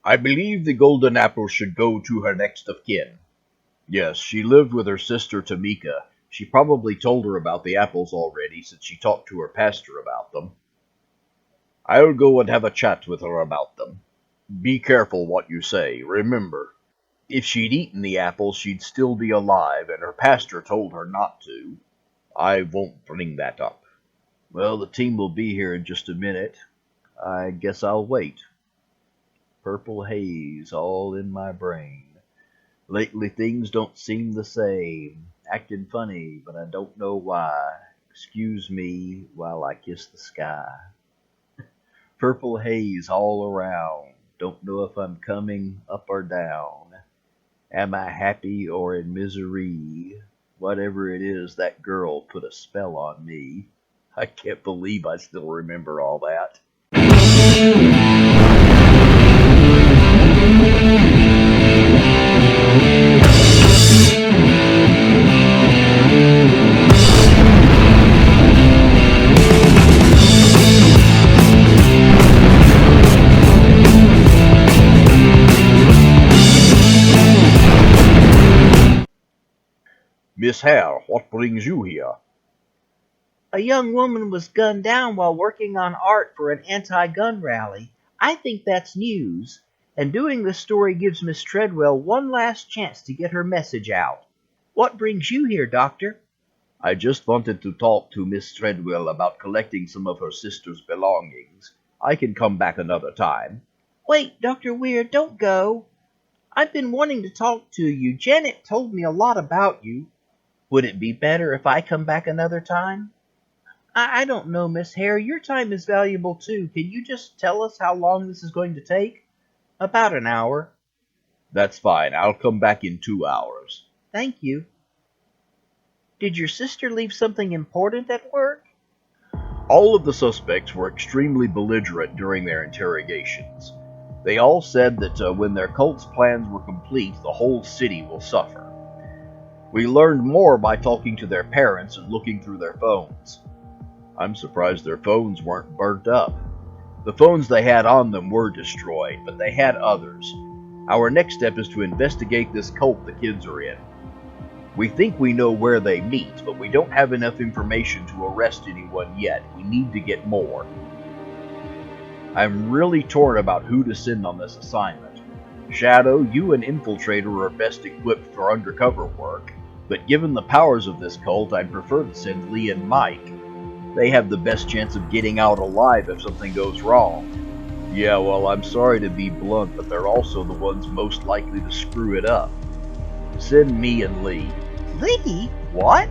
I believe the golden apple should go to her next of kin. Yes, she lived with her sister Tamika. She probably told her about the apples already since she talked to her pastor about them. I'll go and have a chat with her about them. Be careful what you say, remember. If she'd eaten the apples, she'd still be alive, and her pastor told her not to. I won't bring that up. Well, the team will be here in just a minute. I guess I'll wait. Purple haze all in my brain. Lately things don't seem the same. Acting funny, but I don't know why. Excuse me while I kiss the sky. Purple haze all around. Don't know if I'm coming up or down. Am I happy or in misery? Whatever it is, that girl put a spell on me. I can't believe I still remember all that. Miss Hare, what brings you here? A young woman was gunned down while working on art for an anti-gun rally. I think that's news, and doing this story gives Miss Treadwell one last chance to get her message out. What brings you here, Doctor? I just wanted to talk to Miss Treadwell about collecting some of her sister's belongings. I can come back another time. Wait, Dr. Wyrd, don't go. I've been wanting to talk to you. Janet told me a lot about you. Would it be better if I come back another time? I don't know, Miss Hare. Your time is valuable, too. Can you just tell us how long this is going to take? About an hour. That's fine. I'll come back in 2 hours. Thank you. Did your sister leave something important at work? All of the suspects were extremely belligerent during their interrogations. They all said that when their cult's plans were complete, the whole city will suffer. We learned more by talking to their parents and looking through their phones. I'm surprised their phones weren't burnt up. The phones they had on them were destroyed, but they had others. Our next step is to investigate this cult the kids are in. We think we know where they meet, but we don't have enough information to arrest anyone yet. We need to get more. I'm really torn about who to send on this assignment. Shadow, you and Infiltrator are best equipped for undercover work, but given the powers of this cult, I'd prefer to send Lee and Mike. They have the best chance of getting out alive if something goes wrong. Yeah, well, I'm sorry to be blunt, but they're also the ones most likely to screw it up. Send me and Lee. Lee? What?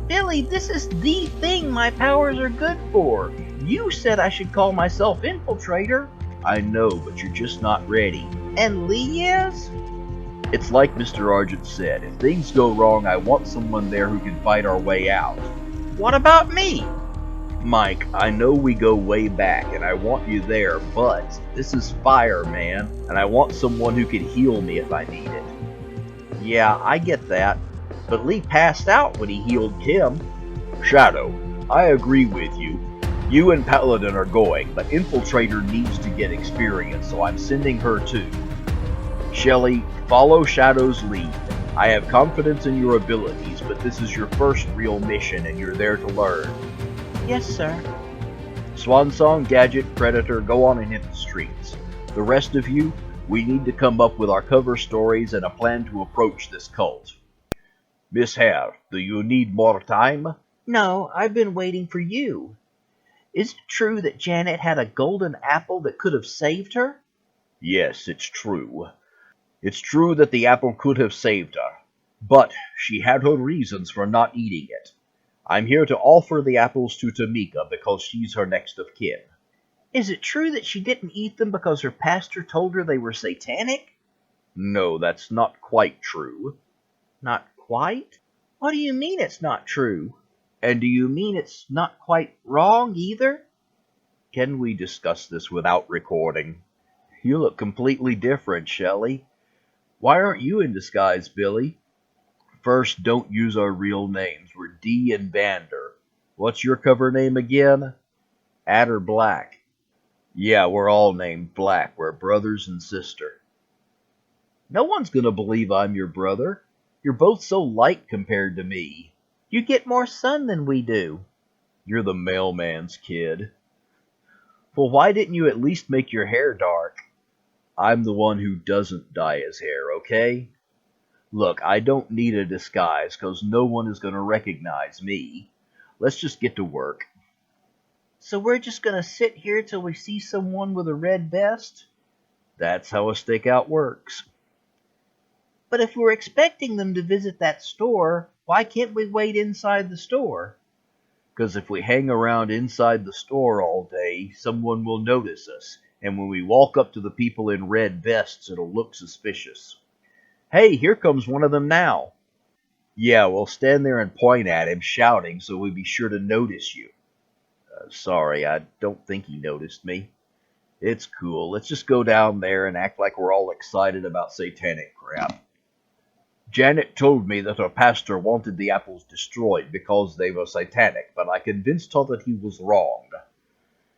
Billy, this is the thing my powers are good for. You said I should call myself Infiltrator. I know, but you're just not ready. And Lee is? It's like Mr. Argent said, if things go wrong, I want someone there who can fight our way out. What about me? Mike, I know we go way back, and I want you there, but this is fire, man, and I want someone who can heal me if I need it. Yeah, I get that, but Lee passed out when he healed Kim. Shadow, I agree with you. You and Paladin are going, but Infiltrator needs to get experience, so I'm sending her too. Shelley, follow Shadow's lead. I have confidence in your abilities, but this is your first real mission, and you're there to learn. Yes, sir. Swansong, Gadget, Predator, go on and hit the streets. The rest of you, we need to come up with our cover stories and a plan to approach this cult. Miss Hare, do you need more time? No, I've been waiting for you. Is it true that Janet had a golden apple that could have saved her? Yes, it's true. It's true that the apple could have saved her, but she had her reasons for not eating it. I'm here to offer the apples to Tamika because she's her next of kin. Is it true that she didn't eat them because her pastor told her they were satanic? No, that's not quite true. Not quite? What do you mean it's not true? And do you mean it's not quite wrong either? Can we discuss this without recording? You look completely different, Shelley. Why aren't you in disguise, Billy? First, don't use our real names. We're D and Vander. What's your cover name again? Adder Black. Yeah, we're all named Black. We're brothers and sister. No one's gonna believe I'm your brother. You're both so light compared to me. You get more sun than we do. You're the mailman's kid. Well, why didn't you at least make your hair dark? I'm the one who doesn't dye his hair, okay? Look, I don't need a disguise, 'cause no one is gonna recognize me. Let's just get to work. So we're just gonna sit here till we see someone with a red vest? That's how a stakeout works. But if we're expecting them to visit that store, why can't we wait inside the store? 'Cause if we hang around inside the store all day, someone will notice us, and when we walk up to the people in red vests, it'll look suspicious. Hey, here comes one of them now. Yeah, we'll stand there and point at him, shouting, so we'll be sure to notice you. Sorry, I don't think he noticed me. It's cool. Let's just go down there and act like we're all excited about satanic crap. Janet told me that her pastor wanted the apples destroyed because they were satanic, but I convinced her that he was wrong.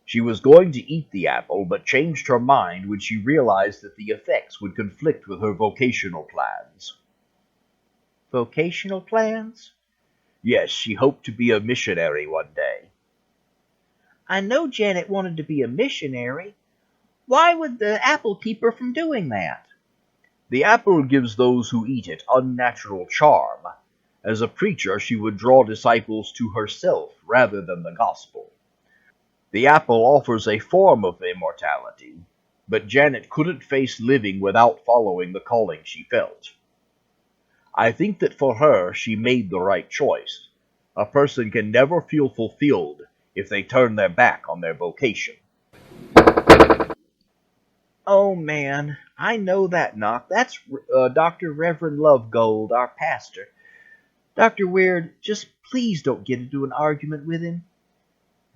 She was going to eat the apple, but changed her mind when she realized that the effects would conflict with her vocational plans. Vocational plans? Yes, she hoped to be a missionary one day. I know Janet wanted to be a missionary. Why would the apple keep her from doing that? The apple gives those who eat it unnatural charm. As a preacher, she would draw disciples to herself rather than the gospel. The apple offers a form of immortality, but Janet couldn't face living without following the calling she felt. I think that for her, she made the right choice. A person can never feel fulfilled if they turn their back on their vocation. Oh man, I know that knock. That's Dr. Reverend Lovegold, our pastor. Dr. Wyrd, just please don't get into an argument with him.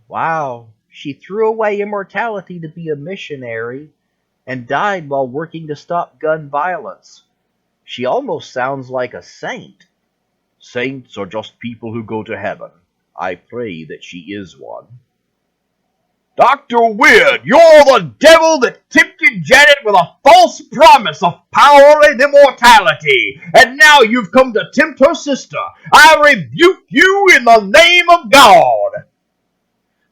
Wow, she threw away immortality to be a missionary and died while working to stop gun violence. She almost sounds like a saint. Saints are just people who go to heaven. I pray that she is one. Dr. Wyrd, you're the devil that tempted Janet with a false promise of power and immortality, and now you've come to tempt her sister. I rebuke you in the name of God.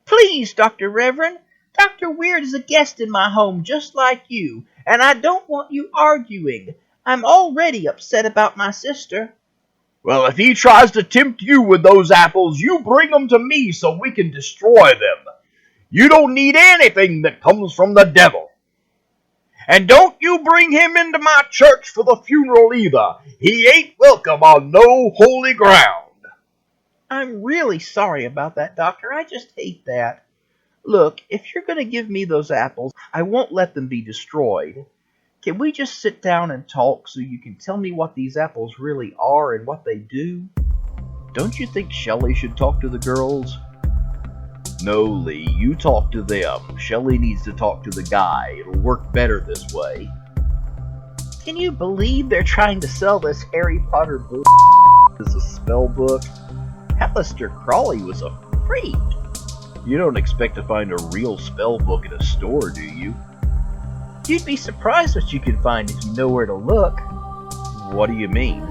Please, Dr. Reverend, Dr. Wyrd is a guest in my home just like you, and I don't want you arguing. I'm already upset about my sister. Well, if he tries to tempt you with those apples, you bring them to me so we can destroy them. You don't need anything that comes from the devil. And don't you bring him into my church for the funeral either. He ain't welcome on no holy ground. I'm really sorry about that, Doctor. I just hate that. Look, if you're going to give me those apples, I won't let them be destroyed. Can we just sit down and talk so you can tell me what these apples really are and what they do? Don't you think Shelley should talk to the girls? No, Lee, you talk to them. Shelley needs to talk to the guy. It'll work better this way. Can you believe they're trying to sell this Harry Potter book as a spell book? Aleister Crowley was a freak. You don't expect to find a real spell book at a store, do you? You'd be surprised what you can find if you know where to look. What do you mean?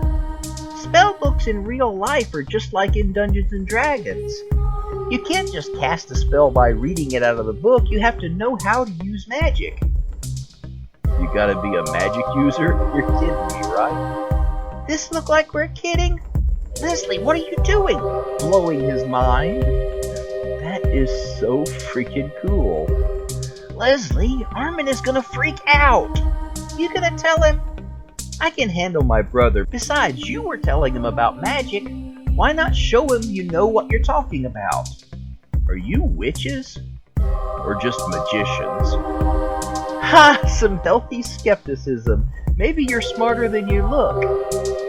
Spell books in real life are just like in Dungeons and Dragons. You can't just cast a spell by reading it out of the book. You have to know how to use magic. You gotta be a magic user? You're kidding me, right? This look like we're kidding? Leslie, what are you doing? Blowing his mind. That is so freaking cool. Leslie, Armin is gonna freak out. You gonna tell him? I can handle my brother. Besides, you were telling him about magic. Why not show him you know what you're talking about? Are you witches? Or just magicians? Ha! Some healthy skepticism. Maybe you're smarter than you look.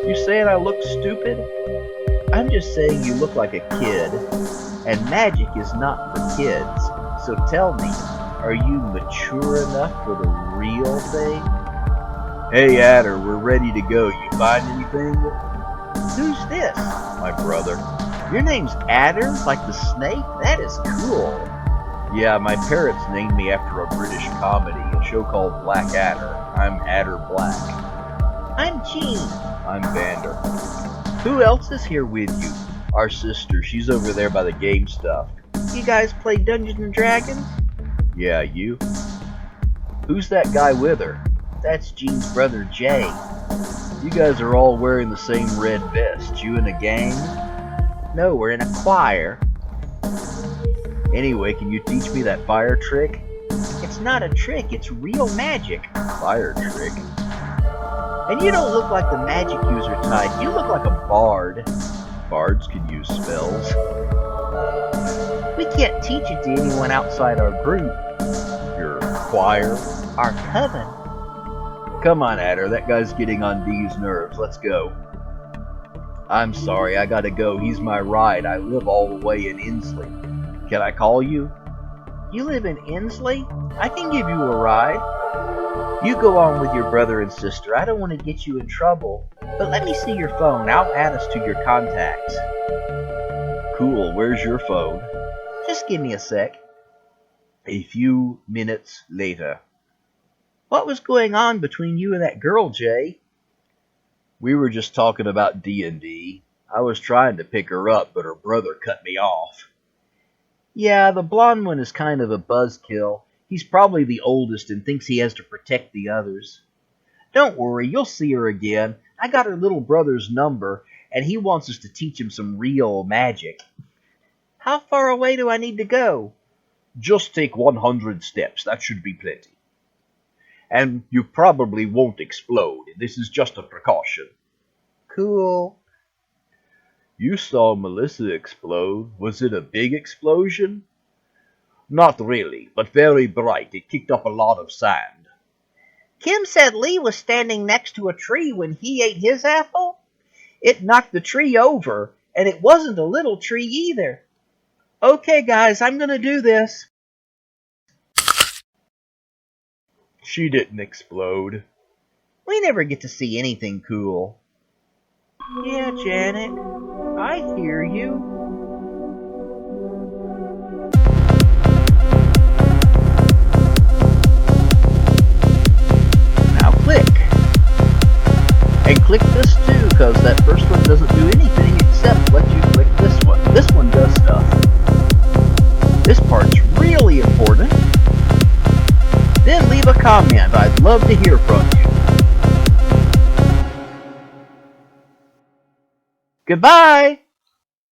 You saying I look stupid? I'm just saying you look like a kid. And magic is not for kids. So tell me, are you mature enough for the real thing? Hey Adder, we're ready to go. You find anything? Who's this? My brother. Your name's Adder, like the snake? That is cool. Yeah, my parents named me after a British comedy, a show called Black Adder. I'm Adder Black. I'm Jean. I'm Vander. Who else is here with you? Our sister. She's over there by the game stuff. You guys play Dungeons and Dragons? Yeah, you? Who's that guy with her? That's Jean's brother, Jay. You guys are all wearing the same red vest. You in a gang? No, we're in a choir. Anyway, can you teach me that fire trick? It's not a trick, it's real magic. Fire trick? And you don't look like the magic user type. You look like a bard. Bards can use spells. We can't teach it to anyone outside our group. Your choir? Our coven. Come on, Adder. That guy's getting on Dee's nerves. Let's go. I'm sorry, I gotta go. He's my ride. I live all the way in Inslee. Can I call you? You live in Inslee? I can give you a ride. You go on with your brother and sister. I don't want to get you in trouble. But let me see your phone. I'll add us to your contacts. Cool. Where's your phone? Just give me a sec. A few minutes later. What was going on between you and that girl, Jay? We were just talking about D&D. I was trying to pick her up, but her brother cut me off. Yeah, the blonde one is kind of a buzzkill. He's probably the oldest and thinks he has to protect the others. Don't worry, you'll see her again. I got her little brother's number, and he wants us to teach him some real magic. How far away do I need to go? Just take 100 steps. That should be plenty. And you probably won't explode. This is just a precaution. Cool. You saw Melissa explode. Was it a big explosion? Not really, but very bright. It kicked up a lot of sand. Kim said Lee was standing next to a tree when he ate his apple. It knocked the tree over, and it wasn't a little tree either. Okay, guys, I'm going to do this. She didn't explode. We never get to see anything cool. Yeah, Janet, I hear you. Now click. And click this too, because that first one doesn't do anything except let you click this one. This one does stuff. This part's really important. Then leave a comment. I'd love to hear from you. Goodbye!